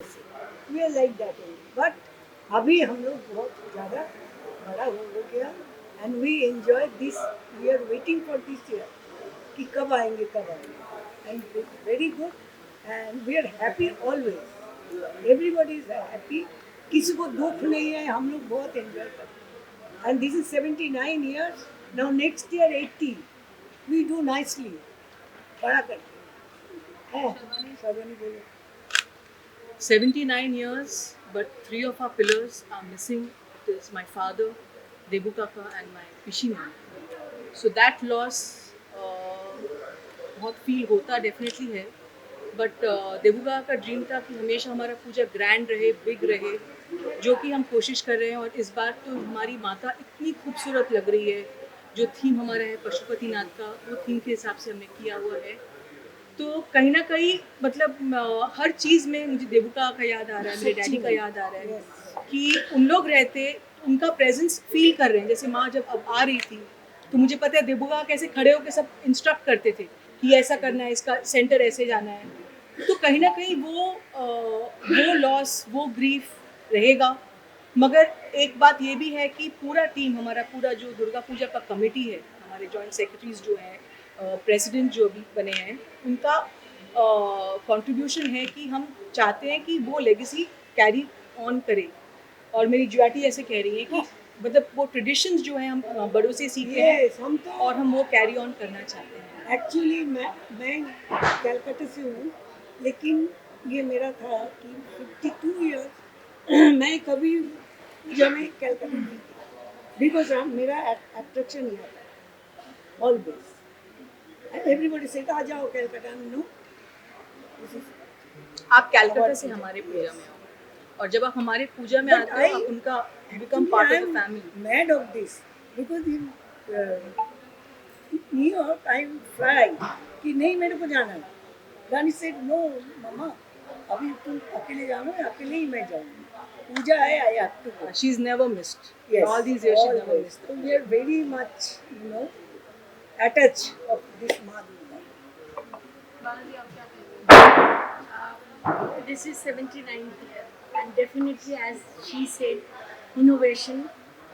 We are like that but अभी हम लोग बहुत ज़्यादा बड़ा हो गया and we enjoy this we are waiting for this year कि कब आएंगे and very good and we are happy always everybody is happy किसी को दुख नहीं है हम लोग बहुत एंजॉय करते हैं and this is 79 years now next year 80 we do nicely बड़ा करते हैं सलोनी बोलो 79 years, but three of our pillars are missing. It is my father, Debu Kaka, and my Pishi ma'am. So that loss बहुत feel होता definitely है. But देबू काका का dream था कि हमेशा हमारा पूजा ग्रैंड रहे, बिग रहे, जो कि हम कोशिश कर रहे हैं. और इस बार तो हमारी माता इतनी खूबसूरत लग रही है. जो थीम हमारा है पशुपतिनाथ का, वो थीम के हिसाब से हमने किया हुआ है. तो कहीं ना कहीं मतलब हर चीज़ में मुझे देबू का याद आ रहा है, मेरे डैडी का याद आ रहा है कि उन लोग रहते, उनका प्रेजेंस फील कर रहे हैं. जैसे माँ जब अब आ रही थी तो मुझे पता है देबू का कैसे खड़े होकर सब इंस्ट्रक्ट करते थे कि ऐसा करना है, इसका सेंटर ऐसे जाना है. तो कहीं ना कहीं वो लॉस, वो ग्रीफ रहेगा. मगर एक बात ये भी है कि पूरा टीम हमारा, पूरा जो दुर्गा पूजा का कमेटी है, हमारे जॉइंट सेक्रेटरीज जो हैं, प्रेसिडेंट जो भी बने हैं, उनका कंट्रीब्यूशन है कि हम चाहते हैं कि वो लेगेसी कैरी ऑन करें. और मेरी जुआटी ऐसे कह रही है कि मतलब वो ट्रेडिशंस जो हैं हम बड़ों से सीखे हैं हम तो और हम वो कैरी ऑन करना चाहते हैं. एक्चुअली मैं कलकत्ता से हूँ लेकिन ये मेरा था कि 52 ईयर्स मैं कभी जब मैं कलकत्ता नहीं थी बिकॉज मेरा अट्रैक्शन ही आता ऑलवेज एवरीबडी से आ जाओ कलकत्ता नो आप कैलकाटा से हमारे पूजा में आओ, और जब आप हमारे पूजा में आते हो, आप उनका become part of the family. Mad of this because in new York I fly कि नहीं मेरे को जाना है. रानी सेड नो मम्मा अभी तुम अकेले जानो, अकेले ही मैं जाऊंगी, पूजा है I have to go. She's never missed. Yes, All these years she's never always. missed. So we are very much, attached of this Ma Durga. This is 79th year, and definitely, as she said, innovation,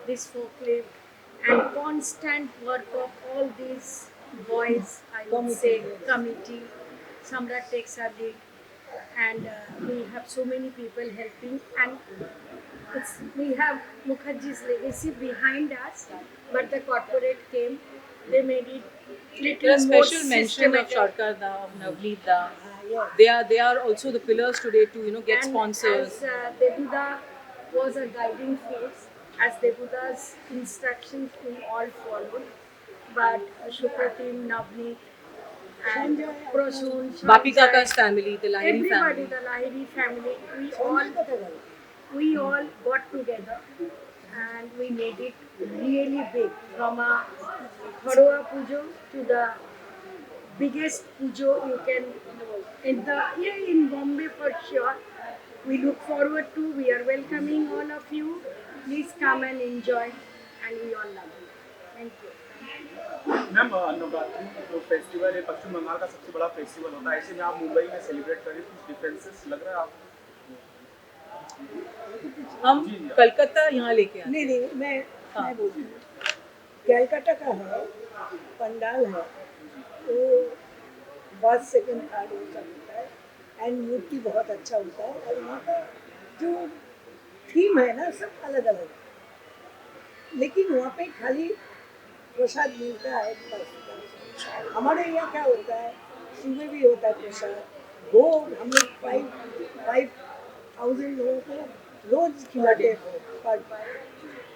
this folklore, and constant work of all these boys, I would say, committee. Samrat takes a lead, and we have so many people helping, and we have Mukherjee's legacy behind us, but the corporate came, they made it little A more special mention of systematic. Sharkar Da, of Navneet Da. Yes. They are also the pillars today to get And sponsors. as Debuda was a guiding force, as Debuda's instructions we all followed, but Shupratim, Navneet, and Prosun, Bapi Sanjay, Kaka's family, the Lahiri everybody, family. the Lahiri family, Sanjay we all got together and we made it really big, from a Haroa Pujo to the biggest pujo you can here in Bombay for sure. We look forward to. We are welcoming all of you. Please come and enjoy, and we all love you. Thank you. Ma'am Navratri जो festival है पश्चिम बंगाल का सबसे बड़ा festival होता है, ऐसे में आप मुंबई में सेलिब्रेट करें, कुछ डिफरेंसेस लग रहा है आपको? हम कलकत्ता यहाँ लेके आए. नहीं मैं बोलती हूँ कैलकाटा का है पंडाल है तो फर्स्ट सेकंड थर्ड वो सब होता है एंड मूर्ति बहुत अच्छा होता है और वहाँ का जो थीम है ना सब अलग अलग है लेकिन वहाँ पे खाली प्रसाद मिलता है बस. हमारे यहाँ क्या होता है सुबह भी होता है प्रसाद वो हम लोग 5,000 लोगों को रोज खिलाते हैं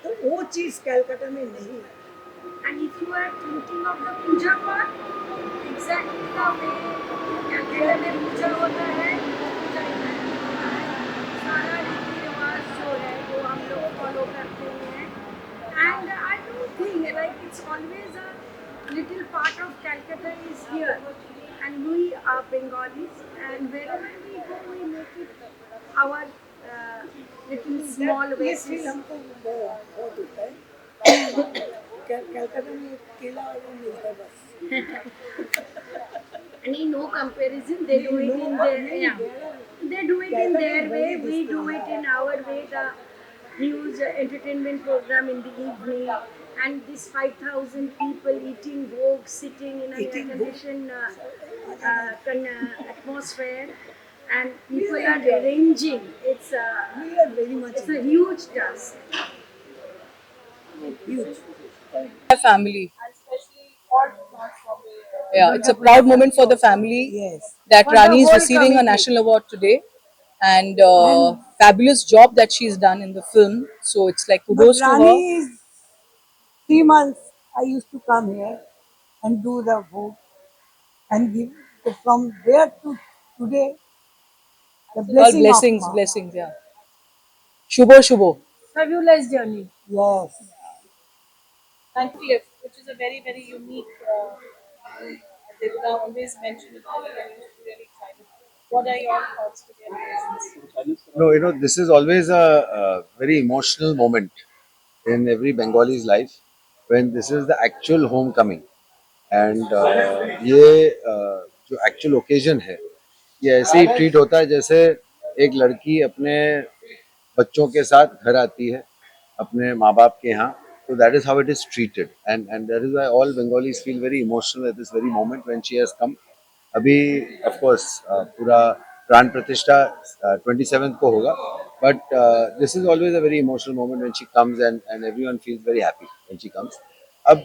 तो वो चीज़ कैलकाटा में नहीं है. And if you are thinking of the puja part, exactly the way Calcutta में पूजा होता है, पूजा इधर भी होता है. सारा रीति रिवाज जो है वो हम लोग फॉलो करते हैं. And I don't think like it's always a little part of Calcutta is here. And we are Bengalis, and wherever we go, we make it our little small ये ways. फील हमको बहुत होता है कैलकाटा में केला और वो मिलता है बस. no comparison. They do it in their, yeah. They do it in their way. We do it in our way. The huge entertainment program in the evening, and these 5,000 people eating bhog, sitting in an air Eating bhog. conditioned atmosphere, and people are arranging. We are very much It's a huge task. huge. Family. Yeah, it's a proud moment for the family Yes. that For the Rani is whole receiving a committee. national award today, and fabulous job that she's done in the film. So it's like But kudos to her. Rani is 3 months. I used to come here and do the vote and give. So from there to today, the All blessing blessings, of Ma. blessings. Yeah. Shubho, Shubho. Fabulous journey. Yes. And cliff, which is a very, very unique. Devuda always mentioned about it and used to be really excited. What are your thoughts today on this? No, this is always a very emotional moment in every Bengali's life when this is the actual homecoming. And ये जो actual occasion है ये ऐसे ही treat होता है जैसे एक लड़की अपने बच्चों के साथ घर आती है अपने माँ बाप के यहाँ तो that is how it is treated and that is why all Bengalis feel very emotional at this very moment when she has come अभी ऑफ कोर्स पूरा प्राण प्रतिष्ठा 27th को होगा but this is always a very emotional moment when she comes and everyone feels very happy when she comes अब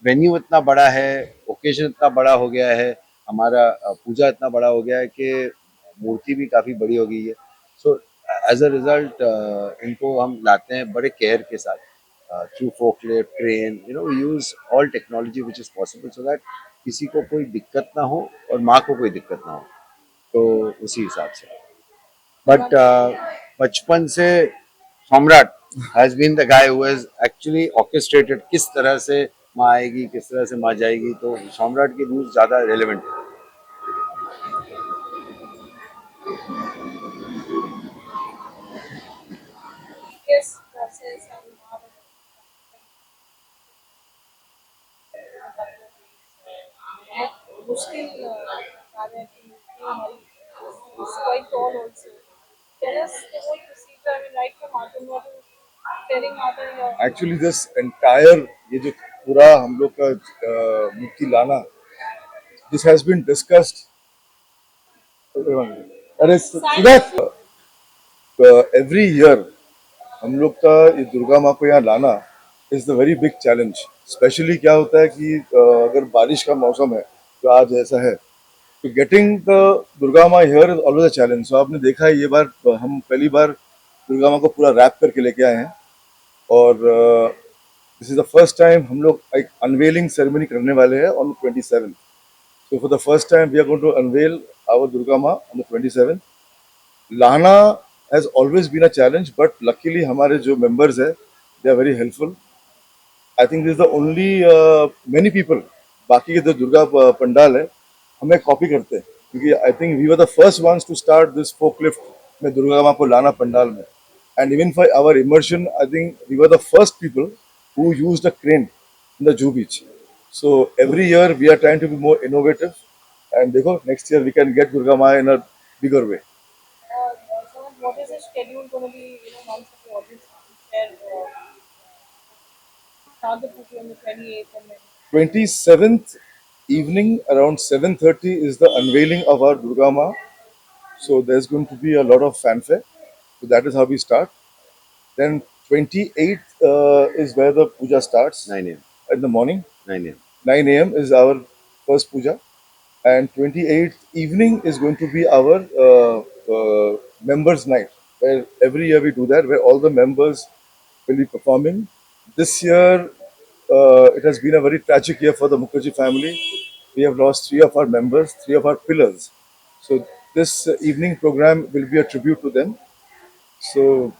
venue इतना बड़ा है ओकेजन इतना बड़ा हो गया है हमारा पूजा इतना बड़ा हो गया है कि मूर्ति भी काफ़ी बड़ी हो गई है सो एज अ रिजल्ट इनको हम लाते हैं बड़े केयर के साथ through forklift train we use all technology which is possible so that किसी को कोई दिक्कत ना हो और माँ को कोई दिक्कत ना हो तो उसी हिसाब से बट बचपन से Samrat has been the guy who has actually orchestrated किस तरह से माँ आएगी किस तरह से माँ जाएगी तो सम्राट की न्यूज़ ज़्यादा रेलेवेंट है Yes, process and मुश्किल कार्य है कि हमारी is quite tall also. Tell us the whole procedure. I mean, right from Martin to telling Mother your actually this entire ये जो पूरा हम लोग का मूर्ति लाना दिस हैज बीन डिस्कस्ड अरे एवरी ईयर हम लोग का ये दुर्गा माँ को यहाँ लाना is the very big challenge specially क्या होता है कि अगर बारिश का मौसम है तो आज ऐसा है तो गेटिंग द दुर्गा माँ here is always a challenge so आपने देखा है ये बार हम पहली बार दुर्गा माँ को पूरा रैप करके लेके आए हैं और this is the first time हम लोग एक अनवेलिंग सेरेमनी करने वाले हैं on 27th so for the first time we are going to unveil our Durga Ma on the 27th Lana has always been a challenge but luckily हमारे जो members हैं they are very helpful I think this is the only many people बाकी के जो दुर्गा पंडाल है हमें copy करते हैं क्योंकि I think we were the first ones to start this forklift में दुर्गा माँ को लाना पंडाल में and even for our immersion I think we were the first people who used a crane in the Juhu beach so every year we are trying to be more innovative and देखो next year we can get Durga Ma in a bigger way so what is the schedule going to be? Once the audience share start the puja on the 28th and then 27th evening around 7:30 is the unveiling of our Durga Ma. So there's going to be a lot of fanfare. So that is how we start. Then 28th is where the puja starts 9 a.m. in the morning. 9 a.m. 9 a.m. is our first puja. And 28th evening is going to be our members' night. Where every year we do that, where all the members will be performing. This year, it has been a very tragic year for the Mukherjee family. We have lost 3 of our members, 3 of our pillars. So this evening program will be a tribute to them. So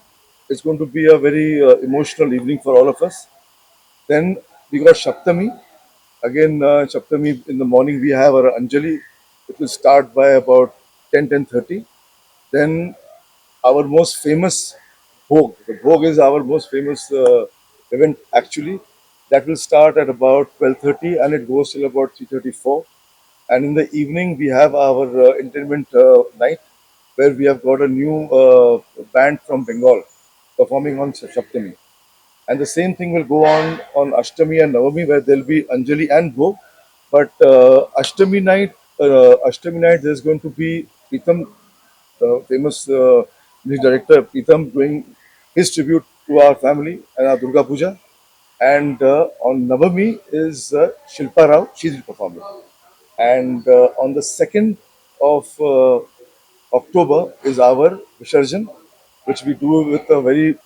it's going to be a very emotional evening for all of us. Then we got Shaptami. Again, Shaptami in the morning we have our Anjali. It will start by about 10:30. Then our most famous Bhog. The Bhog is our most famous event actually. That will start at about 12:30 and it goes till about 3:34. And in the evening, we have our entertainment night where we have got a new band from Bengal performing on Saptami. And the same thing will go on Ashtami and Navami, where there'll be Anjali and Bhog. But Ashtami night, there's going to be Pritam, the famous music director Pritam, doing his tribute to our family and our Durga Puja. And on Navami is Shilpa Rao, she's performing. And on the 2nd of October is our Visarjan, which we do with a very